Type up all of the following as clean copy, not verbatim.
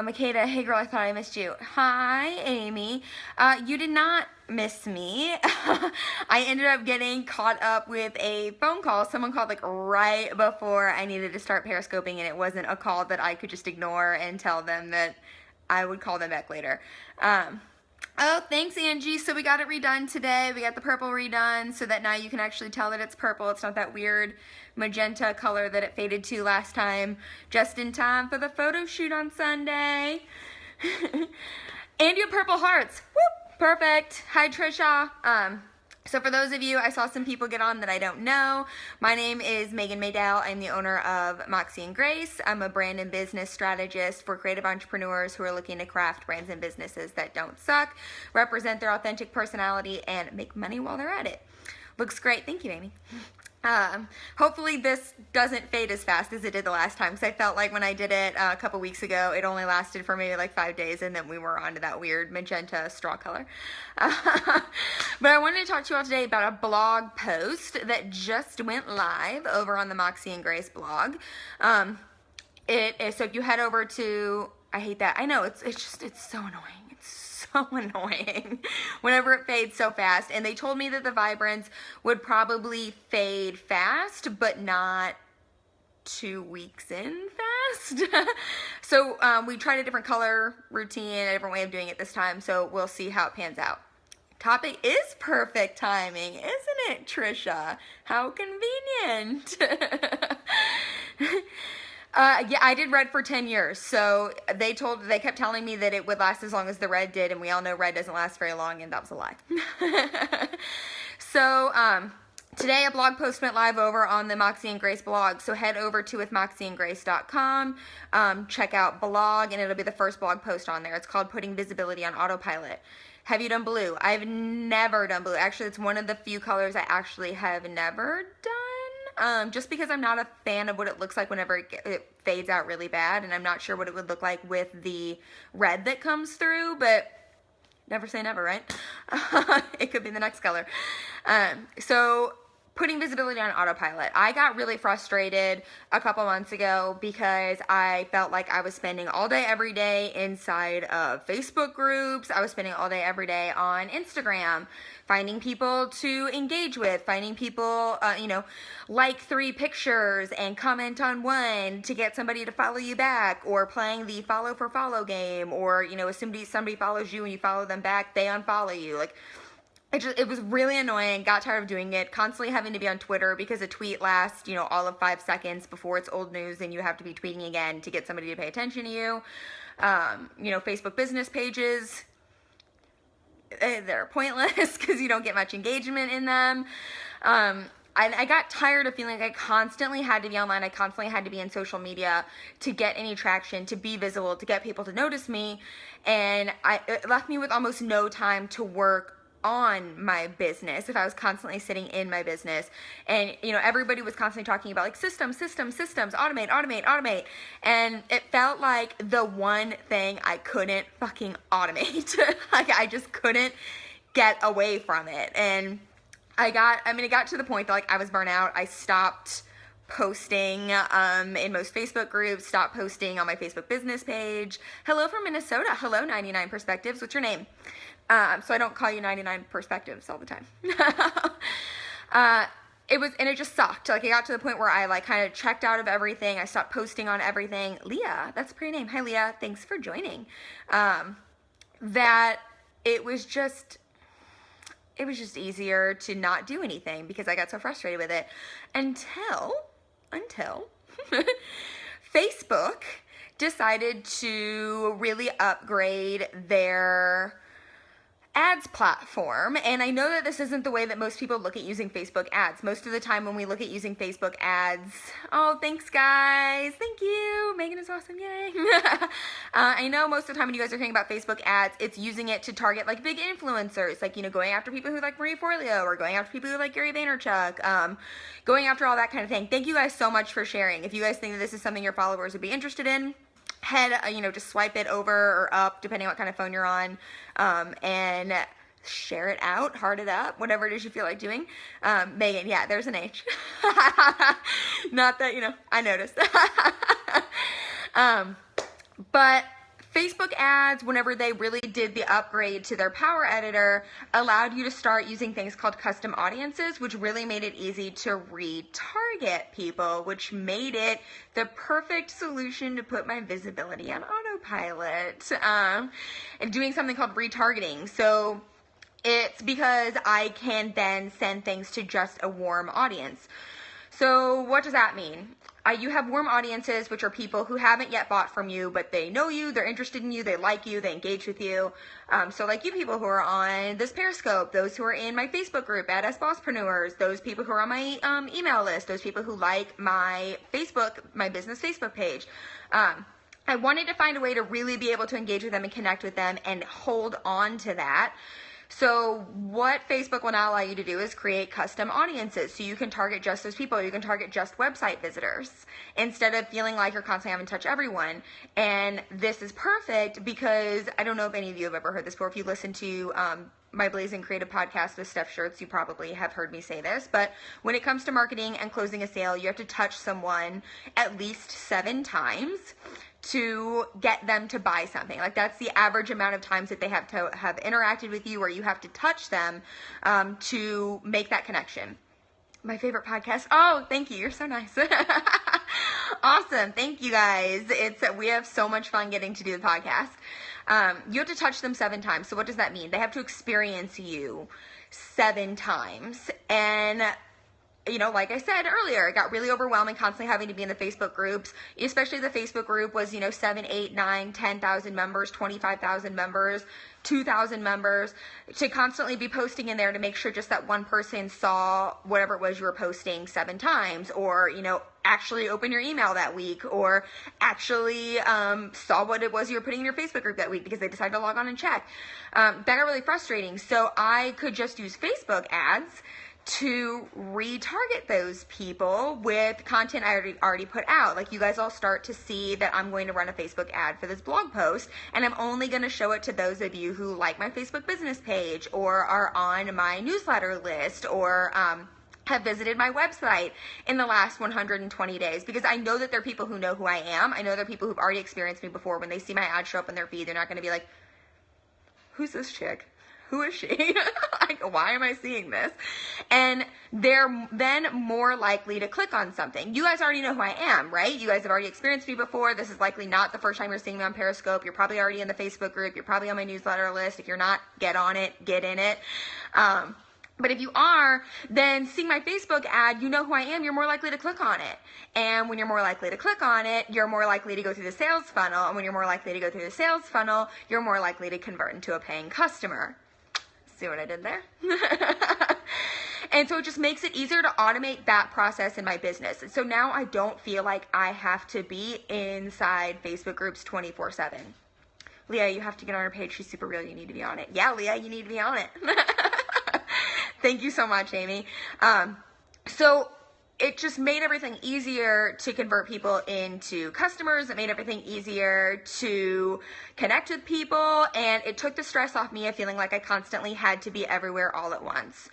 Makeda, hey girl, I thought I missed you. Hi, Amy. You did not miss me. I ended up getting caught up with a phone call. Someone called like right before I needed to start periscoping, and it wasn't a call that I could just ignore and tell them that I would call them back later. Oh, thanks, Angie. So we got it redone today. We got the purple redone so that now you can actually tell that it's purple. It's not that weird magenta color that it faded to last time. Just in time for the photo shoot on Sunday. And you have purple hearts. Whoop, perfect. Hi, Trisha. So for those of you, I saw some people get on that I don't know. My name is Megan Maydell. I'm the owner of Moxie and Grace. I'm a brand and business strategist for creative entrepreneurs who are looking to craft brands and businesses that don't suck, represent their authentic personality, and make money while they're at it. Looks great. Thank you, Amy. Hopefully this doesn't fade as fast as it did the last time, because I felt like when I did it a couple weeks ago, it only lasted for maybe like 5 days, and then we were on to that weird magenta straw color. But I wanted to talk to you all today about a blog post that just went live over on the Moxie and Grace blog. So if you head over to, I hate that, I know, it's so annoying. So annoying whenever it fades so fast. And they told me that the vibrance would probably fade fast, but not 2 weeks in fast. So we tried a different color routine, a different way of doing it this time, so we'll see how it pans out. Topic is perfect timing, isn't it, Trisha? How convenient. Yeah, I did red for 10 years, so they kept telling me that it would last as long as the red did, and we all know red doesn't last very long, and that was a lie. So, today a blog post went live over on the Moxie and Grace blog, so head over to withmoxieandgrace.com, check out blog, and it'll be the first blog post on there. It's called Putting Visibility on Autopilot. Have you done blue? I've never done blue. Actually, it's one of the few colors I actually have never done. Just because I'm not a fan of what it looks like whenever it fades out really bad, and I'm not sure what it would look like with the red that comes through, but never say never, right? It could be the next color. So putting visibility on autopilot. I got really frustrated a couple months ago because I felt like I was spending all day every day inside of Facebook groups. I was spending all day every day on Instagram, finding people to engage with, finding people, like 3 pictures and comment on 1 to get somebody to follow you back, or playing the follow for follow game, or, if somebody follows you and you follow them back, they unfollow you. Like, it was really annoying. Got tired of doing it, constantly having to be on Twitter because a tweet lasts, all of 5 seconds before it's old news, and you have to be tweeting again to get somebody to pay attention to you. Facebook business pages, they're pointless because you don't get much engagement in them. I got tired of feeling like I constantly had to be online. I constantly had to be in social media to get any traction, to be visible, to get people to notice me. And it left me with almost no time to work on my business if I was constantly sitting in my business. And everybody was constantly talking about like systems, automate, and it felt like the one thing I couldn't fucking automate. Like, I just couldn't get away from it. And it got to the point that like I was burnt out. I stopped posting in most Facebook groups, stopped posting on my Facebook business page. Hello from Minnesota. Hello, 99 Perspectives. What's your name? So I don't call you 99 Perspectives all the time. It just sucked. Like, it got to the point where I like kind of checked out of everything. I stopped posting on everything. Leah, that's a pretty name. Hi, Leah. Thanks for joining. That it was just easier to not do anything because I got so frustrated with it until Facebook decided to really upgrade their ads platform. And I know that this isn't the way that most people look at using Facebook ads. Most of the time when we look at using Facebook ads, oh, thanks guys, thank you, Megan is awesome, yay. I know most of the time when you guys are hearing about Facebook ads, it's using it to target like big influencers, like, going after people who like Marie Forleo, or going after people who like Gary Vaynerchuk, going after all that kind of thing. Thank you guys so much for sharing. If you guys think that this is something your followers would be interested in, head, just swipe it over or up, depending on what kind of phone you're on, and share it out, heart it up, whatever it is you feel like doing. Megan, yeah, there's an H. Not that, I noticed. But Facebook ads, whenever they really did the upgrade to their power editor, allowed you to start using things called custom audiences, which really made it easy to retarget people, which made it the perfect solution to put my visibility on autopilot. And doing something called retargeting. So it's because I can then send things to just a warm audience. So what does that mean? You have warm audiences, which are people who haven't yet bought from you, but they know you, they're interested in you, they like you, they engage with you. So like you people who are on this Periscope, those who are in my Facebook group, Badass Bosspreneurs, those people who are on my email list, those people who like my Facebook, my business Facebook page. I wanted to find a way to really be able to engage with them and connect with them and hold on to that. So what Facebook will now allow you to do is create custom audiences. So you can target just those people. You can target just website visitors instead of feeling like you're constantly having to touch everyone. And this is perfect because I don't know if any of you have ever heard this before. If you listen to my Blazing Creative podcast with Steph Schertz, you probably have heard me say this. But when it comes to marketing and closing a sale, you have to touch someone at least 7 times to get them to buy something. Like that's the average amount of times that they have to have interacted with you, or you have to touch them to make that connection. My favorite podcast. Oh, thank you. You're so nice. Awesome. Thank you guys. We have so much fun getting to do the podcast. You have to touch them 7 times. So what does that mean? They have to experience you 7 times. And you know, like I said earlier, it got really overwhelming constantly having to be in the Facebook groups, especially the Facebook group was, 7, 8, 9, 10,000 members, 25,000 members, 2,000 members, to constantly be posting in there to make sure just that one person saw whatever it was you were posting 7 times, or, actually open your email that week, or actually saw what it was you were putting in your Facebook group that week because they decided to log on and check. That got really frustrating. So I could just use Facebook ads to retarget those people with content I already put out. Like you guys all start to see that I'm going to run a Facebook ad for this blog post, and I'm only going to show it to those of you who like my Facebook business page, or are on my newsletter list, or have visited my website in the last 120 days, because I know that there are people who know who I am. I know there are people who've already experienced me before. When they see my ad show up in their feed, they're not going to be like, who's this chick? Who is she? Like, why am I seeing this? And they're then more likely to click on something. You guys already know who I am, right? You guys have already experienced me before. This is likely not the first time you're seeing me on Periscope. You're probably already in the Facebook group. You're probably on my newsletter list. If you're not, get on it, get in it. But if you are, then seeing my Facebook ad, you know who I am, you're more likely to click on it. And when you're more likely to click on it, you're more likely to go through the sales funnel. And when you're more likely to go through the sales funnel, you're more likely to convert into a paying customer. See what I did there? And so it just makes it easier to automate that process in my business. And so now I don't feel like I have to be inside Facebook groups 24/7. Leah, you have to get on her page. She's super real. You need to be on it. Yeah, Leah, you need to be on it. Thank you so much, Amy. So it just made everything easier to convert people into customers. It made everything easier to connect with people. And it took the stress off me of feeling like I constantly had to be everywhere all at once.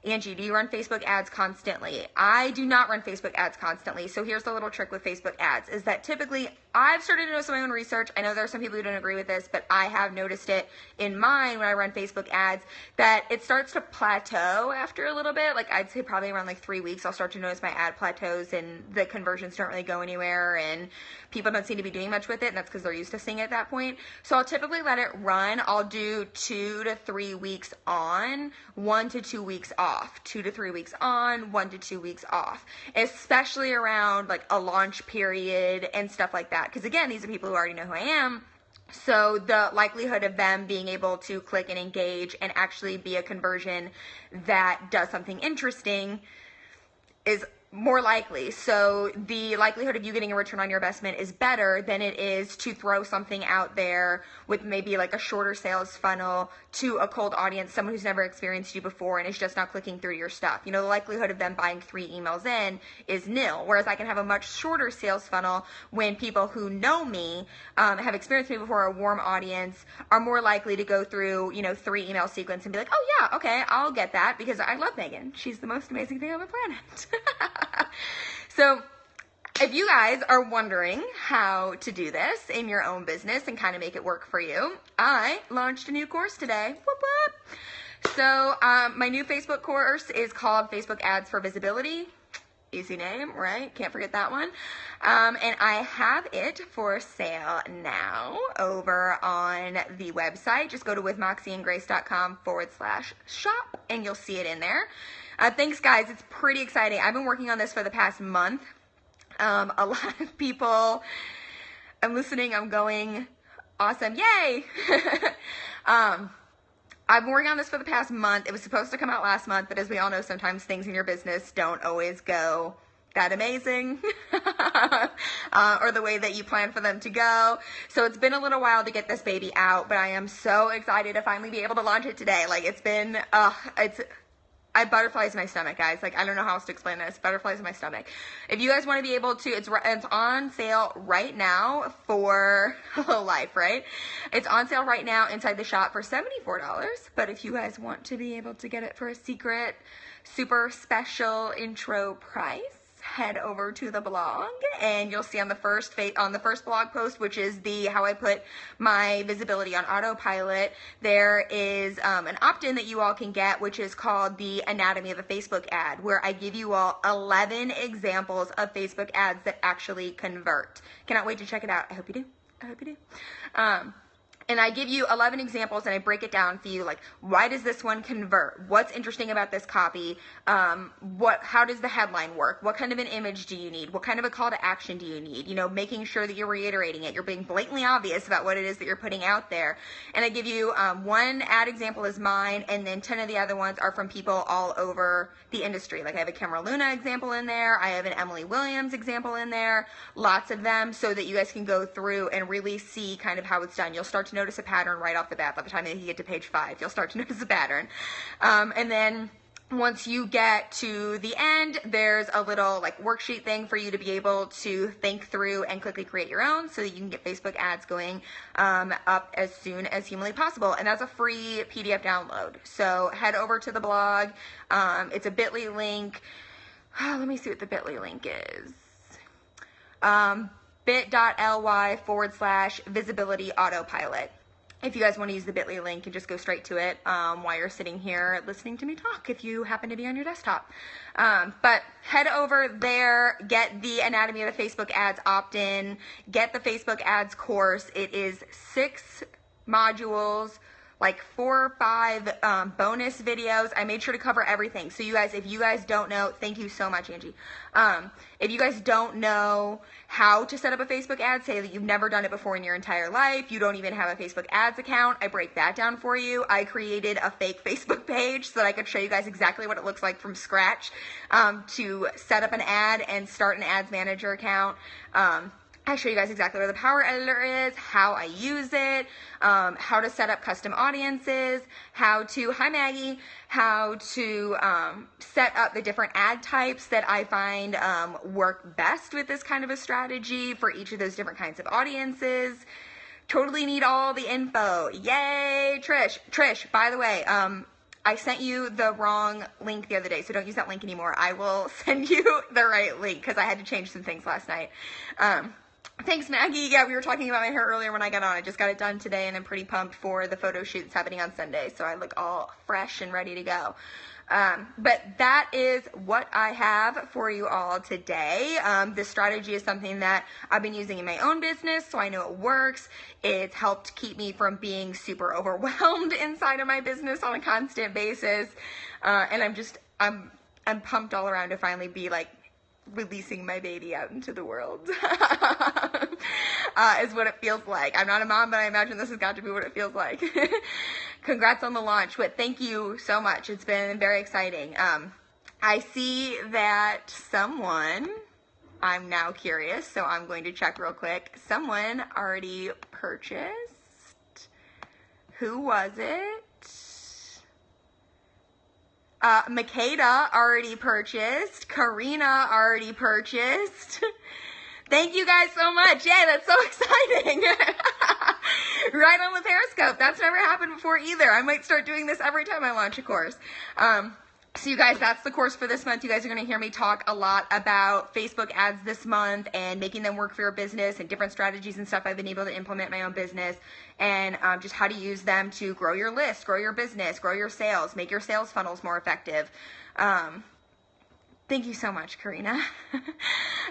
Angie, do you run Facebook ads constantly? I do not run Facebook ads constantly. So here's the little trick with Facebook ads, is that typically I've started to notice my own research. I know there are some people who don't agree with this, but I have noticed it in mine when I run Facebook ads, that it starts to plateau after a little bit. Like I'd say probably around like 3 weeks, I'll start to notice my ad plateaus and the conversions don't really go anywhere and people don't seem to be doing much with it. And that's because they're used to seeing it at that point. So I'll typically let it run. I'll do 2 to 3 weeks on, 1 to 2 weeks off, 2 to 3 weeks on, 1 to 2 weeks off, especially around like a launch period and stuff like that. Because again, these are people who already know who I am. So the likelihood of them being able to click and engage and actually be a conversion that does something interesting is more likely. So the likelihood of you getting a return on your investment is better than it is to throw something out there with maybe like a shorter sales funnel to a cold audience, someone who's never experienced you before and is just not clicking through your stuff. You know, the likelihood of them buying 3 emails in is nil, whereas I can have a much shorter sales funnel when people who know me, have experienced me before, a warm audience, are more likely to go through, 3 email sequence and be like, oh yeah, okay, I'll get that because I love Megan. She's the most amazing thing on the planet. So if you guys are wondering how to do this in your own business and kind of make it work for you, I launched a new course today. Whoop, whoop. So my new Facebook course is called Facebook Ads for Visibility. Easy name, right? Can't forget that one. And I have it for sale now over on the website. Just go to withmoxieandgrace.com/shop and you'll see it in there. Thanks, guys. It's pretty exciting. I've been working on this for the past month. A lot of people, I'm listening, I'm going, awesome, yay! I've been working on this for the past month. It was supposed to come out last month, but as we all know, sometimes things in your business don't always go that amazing or the way that you plan for them to go. So it's been a little while to get this baby out, but I am so excited to finally be able to launch it today. Like, it's been, I have butterflies in my stomach, guys. Like, I don't know how else to explain this. Butterflies in my stomach. If you guys want to be able to, it's on sale right now for life, right? It's on sale right now inside the shop for $74. But if you guys want to be able to get it for a secret, super special intro price, head over to the blog and you'll see on the first blog post, which is the how I put my visibility on autopilot, there is an opt-in that you all can get, which is called the Anatomy of a Facebook Ad, where I give you all 11 examples of Facebook ads that actually convert. Cannot wait to check it out. I hope you do. I hope you do. And I give you 11 examples and I break it down for you, like, why does this one convert? What's interesting about this copy? How does the headline work? What kind of an image do you need? What kind of a call to action do you need? You know, making sure that you're reiterating it. You're being blatantly obvious about what it is that you're putting out there. And I give you one ad example is mine, and then 10 of the other ones are from people all over the industry. Like, I have a Cameron Luna example in there. I have an Emily Williams example in there. Lots of them, so that you guys can go through and really see kind of how it's done. You'll start to notice a pattern right off the bat. By the time that you get to page 5, you'll start to notice a pattern. And then once you get to the end, there's a little like worksheet thing for you to be able to think through and quickly create your own so that you can get Facebook ads going up as soon as humanly possible. And that's a free PDF download. So head over to the blog. It's a bit.ly link. Let me see what the bit.ly link is. bit.ly/visibility autopilot. If you guys want to use the bit.ly link and just go straight to it while you're sitting here listening to me talk, if you happen to be on your desktop. But head over there, get the Anatomy of the Facebook Ads opt-in, get the Facebook Ads course. It is 6 modules, like 4 or 5 bonus videos. I made sure to cover everything. So you guys, if you guys don't know, thank you so much, Angie. If you guys don't know how to set up a Facebook ad, say that you've never done it before in your entire life, you don't even have a Facebook ads account, I break that down for you. I created a fake Facebook page so that I could show you guys exactly what it looks like from scratch to set up an ad and start an ads manager account. I show you guys exactly where the power editor is, how I use it, how to set up custom audiences, how to set up the different ad types that I find work best with this kind of a strategy for each of those different kinds of audiences. Totally need all the info. Yay, Trish, by the way, I sent you the wrong link the other day, so don't use that link anymore. I will send you the right link because I had to change some things last night. Thanks, Maggie. Yeah, we were talking about my hair earlier when I got on. I just got it done today, and I'm pretty pumped for the photo shoot that's happening on Sunday, so I look all fresh and ready to go. But that is what I have for you all today. This strategy is something that I've been using in my own business, so I know it works. It's helped keep me from being super overwhelmed inside of my business on a constant basis. And I'm pumped all around to finally be like releasing my baby out into the world is what it feels like. I'm not a mom, but I imagine this has got to be what it feels like. Congrats on the launch, but thank you so much. It's been very exciting. I see that I'm now curious, so I'm going to check real quick. Someone already purchased. Who was it? Makeda already purchased. Karina already purchased. Thank you guys so much. Yay, that's so exciting. Right on the Periscope. That's never happened before either. I might start doing this every time I launch a course. So you guys, that's the course for this month. You guys are going to hear me talk a lot about Facebook ads this month and making them work for your business and different strategies and stuff I've been able to implement in my own business, and just how to use them to grow your list, grow your business, grow your sales, make your sales funnels more effective. Thank you so much, Karina.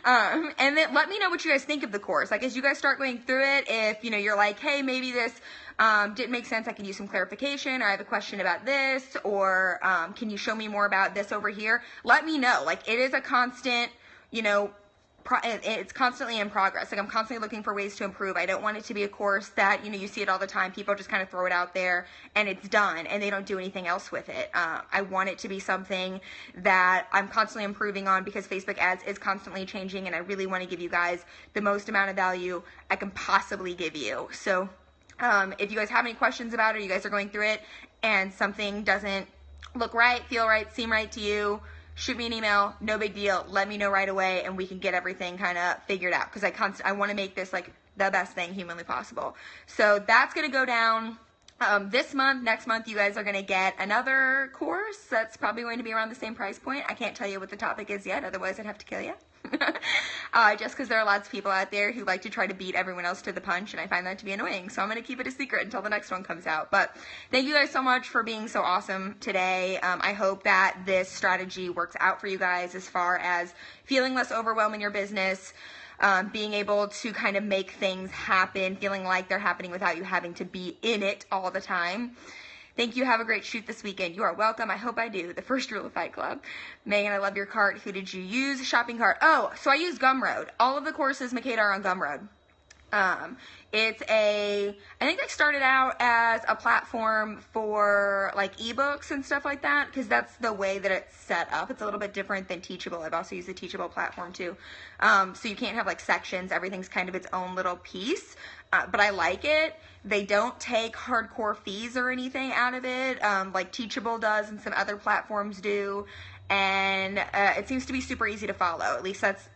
And then let me know what you guys think of the course. Like, as you guys start going through it, if, you're like, hey, maybe this didn't make sense, I could use some clarification, or I have a question about this, or can you show me more about this over here? Let me know. Like, it is a constant, it's constantly in progress. Like, I'm constantly looking for ways to improve. I don't want it to be a course that, you see it all the time. People just kind of throw it out there and it's done and they don't do anything else with it. I want it to be something that I'm constantly improving on, because Facebook ads is constantly changing, and I really want to give you guys the most amount of value I can possibly give you. So if you guys have any questions about it, you guys are going through it and something doesn't look right, feel right, seem right to you, shoot me an email, no big deal. Let me know right away and we can get everything kind of figured out, because I want to make this like the best thing humanly possible. So that's going to go down this month. Next month, you guys are going to get another course that's probably going to be around the same price point. I can't tell you what the topic is yet, otherwise I'd have to kill you. Just because there are lots of people out there who like to try to beat everyone else to the punch, and I find that to be annoying. So I'm going to keep it a secret until the next one comes out. But thank you guys so much for being so awesome today. I hope that this strategy works out for you guys as far as feeling less overwhelmed in your business, being able to kind of make things happen, feeling like they're happening without you having to be in it all the time. Thank you. Have a great shoot this weekend. You are welcome. I hope I do. The first rule of Fight Club. Megan, I love your cart. Who did you use? Shopping cart. Oh, so I use Gumroad. All of the courses, Makeda, are on Gumroad. I think they started out as a platform for like ebooks and stuff like that, because that's the way that it's set up. It's a little bit different than Teachable. I've also used the Teachable platform too. So you can't have like sections. Everything's kind of its own little piece. But I like it. They don't take hardcore fees or anything out of it, like Teachable does and some other platforms do. And it seems to be super easy to follow. At least that's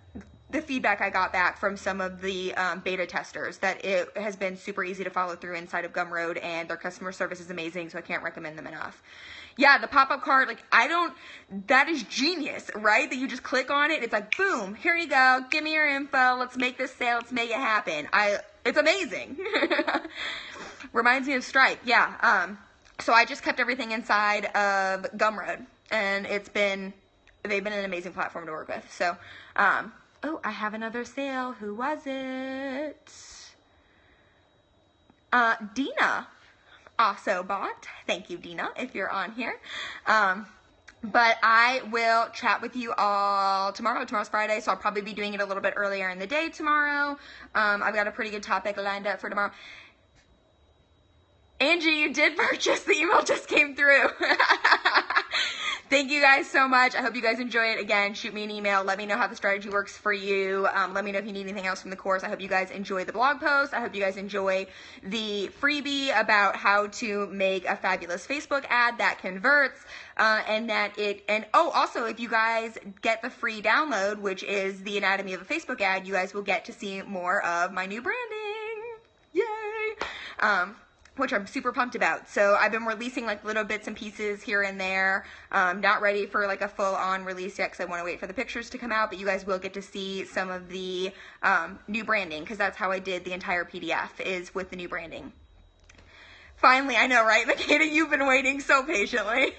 the feedback I got back from some of the beta testers, that it has been super easy to follow through inside of Gumroad, and their customer service is amazing, so I can't recommend them enough. Yeah, the pop-up cart, that is genius, right? That you just click on it, it's like, boom, here you go, give me your info, let's make this sale, let's make it happen. It's amazing. Reminds me of Stripe, yeah. So I just kept everything inside of Gumroad, and they've been an amazing platform to work with. So, oh, I have another sale. Who was it? Dina also bought. Thank you, Dina, if you're on here. But I will chat with you all tomorrow. Tomorrow's Friday, so I'll probably be doing it a little bit earlier in the day tomorrow. I've got a pretty good topic lined up for tomorrow. Angie, you did purchase. The email just came through. Thank you guys so much. I hope you guys enjoy it. Again, shoot me an email. Let me know how the strategy works for you. Let me know if you need anything else from the course. I hope you guys enjoy the blog post. I hope you guys enjoy the freebie about how to make a fabulous Facebook ad that converts. Also, if you guys get the free download, which is the anatomy of a Facebook ad, you guys will get to see more of my new branding. Yay! Which I'm super pumped about. So I've been releasing like little bits and pieces here and there. Not ready for like a full-on release yet, because I want to wait for the pictures to come out, but you guys will get to see some of the new branding, because that's how I did the entire PDF, is with the new branding. Finally, I know, right? Makeda, you've been waiting so patiently.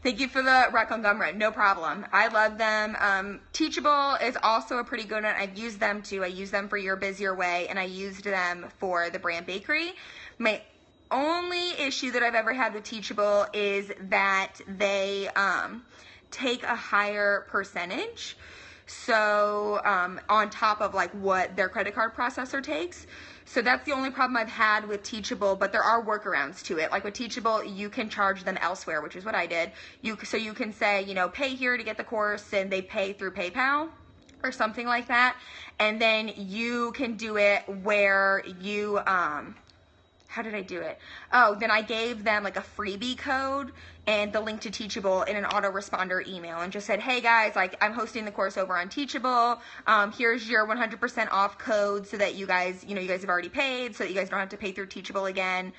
Thank you for the rec on Gumroad. No problem. I love them. Teachable is also a pretty good one. I've used them too. I use them for Your Biz Your Way, and I used them for the Brand Bakery. My only issue that I've ever had with Teachable is that they take a higher percentage. So on top of like what their credit card processor takes. So that's the only problem I've had with Teachable, but there are workarounds to it. Like with Teachable, you can charge them elsewhere, which is what I did. So you can say, pay here to get the course, and they pay through PayPal or something like that. And then you can do it where you, how did I do it? Oh, then I gave them like a freebie code and the link to Teachable in an autoresponder email, and just said, hey guys, like I'm hosting the course over on Teachable. Here's your 100% off code, so that you guys, you guys have already paid, so that you guys don't have to pay through Teachable again.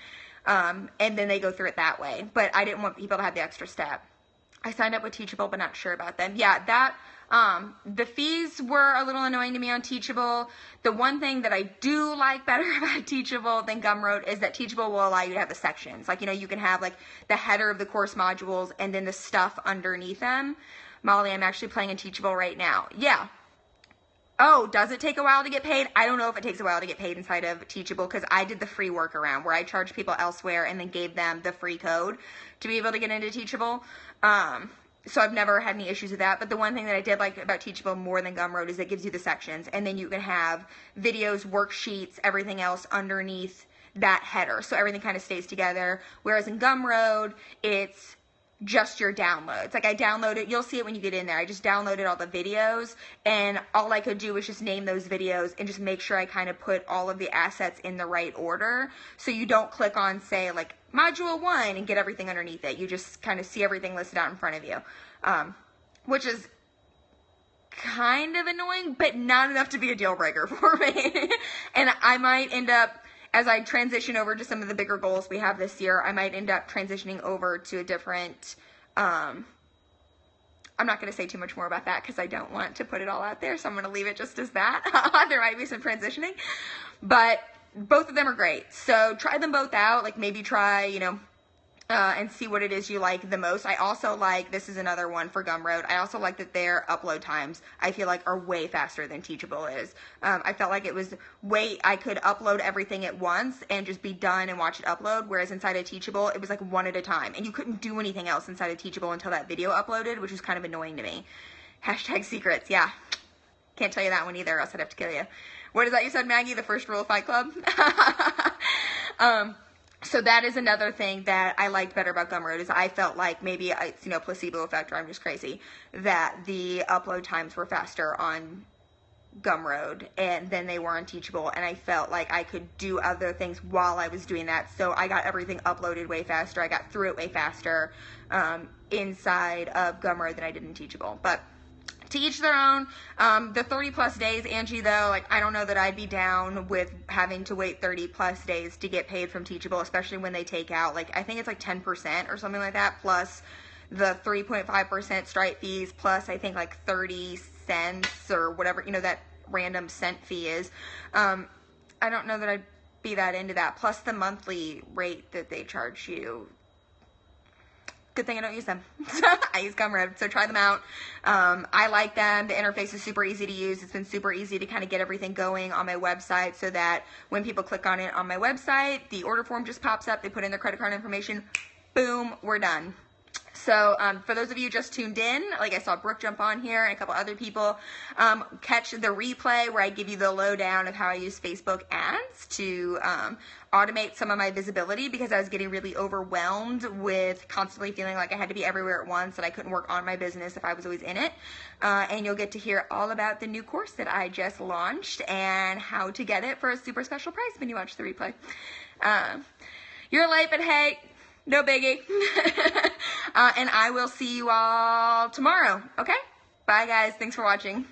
And then they go through it that way. But I didn't want people to have the extra step. I signed up with Teachable, but not sure about them. Yeah, the fees were a little annoying to me on Teachable. The one thing that I do like better about Teachable than Gumroad is that Teachable will allow you to have the sections. Like, you can have like the header of the course modules and then the stuff underneath them. Molly, I'm actually playing in Teachable right now. Yeah. Oh, does it take a while to get paid? I don't know if it takes a while to get paid inside of Teachable, because I did the free workaround where I charged people elsewhere and then gave them the free code to be able to get into Teachable. So I've never had any issues with that. But the one thing that I did like about Teachable more than Gumroad is it gives you the sections, and then you can have videos, worksheets, everything else underneath that header. So everything kind of stays together. Whereas in Gumroad, it's just your downloads. Like, I downloaded, you'll see it when you get in there. I just downloaded all the videos, and all I could do was just name those videos and just make sure I kind of put all of the assets in the right order. So you don't click on, say, like, module 1 and get everything underneath it. You just kind of see everything listed out in front of you, which is kind of annoying, but not enough to be a deal breaker for me. And I might end up, as I transition over to some of the bigger goals we have this year, I might end up transitioning over to a different, I'm not going to say too much more about that because I don't want to put it all out there, so I'm going to leave it just as that. There might be some transitioning, but both of them are great. So try them both out, like maybe try, and see what it is you like the most. I also like, this is another one for Gumroad, I also like that their upload times, I feel like, are way faster than Teachable is. I felt like it was I could upload everything at once and just be done and watch it upload, whereas inside of Teachable, it was like one at a time, and you couldn't do anything else inside of Teachable until that video uploaded, which was kind of annoying to me. Hashtag secrets, yeah. Can't tell you that one either, or else I'd have to kill you. What is that you said, Maggie? The first rule of Fight Club? So that is another thing that I liked better about Gumroad, is I felt like maybe it's, placebo effect, or I'm just crazy, that the upload times were faster on Gumroad and then they were on Teachable, and I felt like I could do other things while I was doing that. So I got everything uploaded way faster. I got through it way faster inside of Gumroad than I did in Teachable. But to each their own. The 30 plus days, Angie, though, like, I don't know that I'd be down with having to wait 30 plus days to get paid from Teachable, especially when they take out, like, I think it's like 10% or something like that, plus the 3.5% Stripe fees, plus I think like 30 cents or whatever, that random cent fee is. I don't know that I'd be that into that, plus the monthly rate that they charge you. Good thing I don't use them. I use Gumroad, so try them out. I like them. The interface is super easy to use. It's been super easy to kind of get everything going on my website, so that when people click on it on my website, the order form just pops up. They put in their credit card information. Boom, we're done. So for those of you just tuned in, like I saw Brooke jump on here and a couple other people, catch the replay where I give you the lowdown of how I use Facebook ads to automate some of my visibility, because I was getting really overwhelmed with constantly feeling like I had to be everywhere at once and I couldn't work on my business if I was always in it. And you'll get to hear all about the new course that I just launched and how to get it for a super special price when you watch the replay. You're late, but hey, no biggie. And I will see you all tomorrow, okay? Bye, guys. Thanks for watching.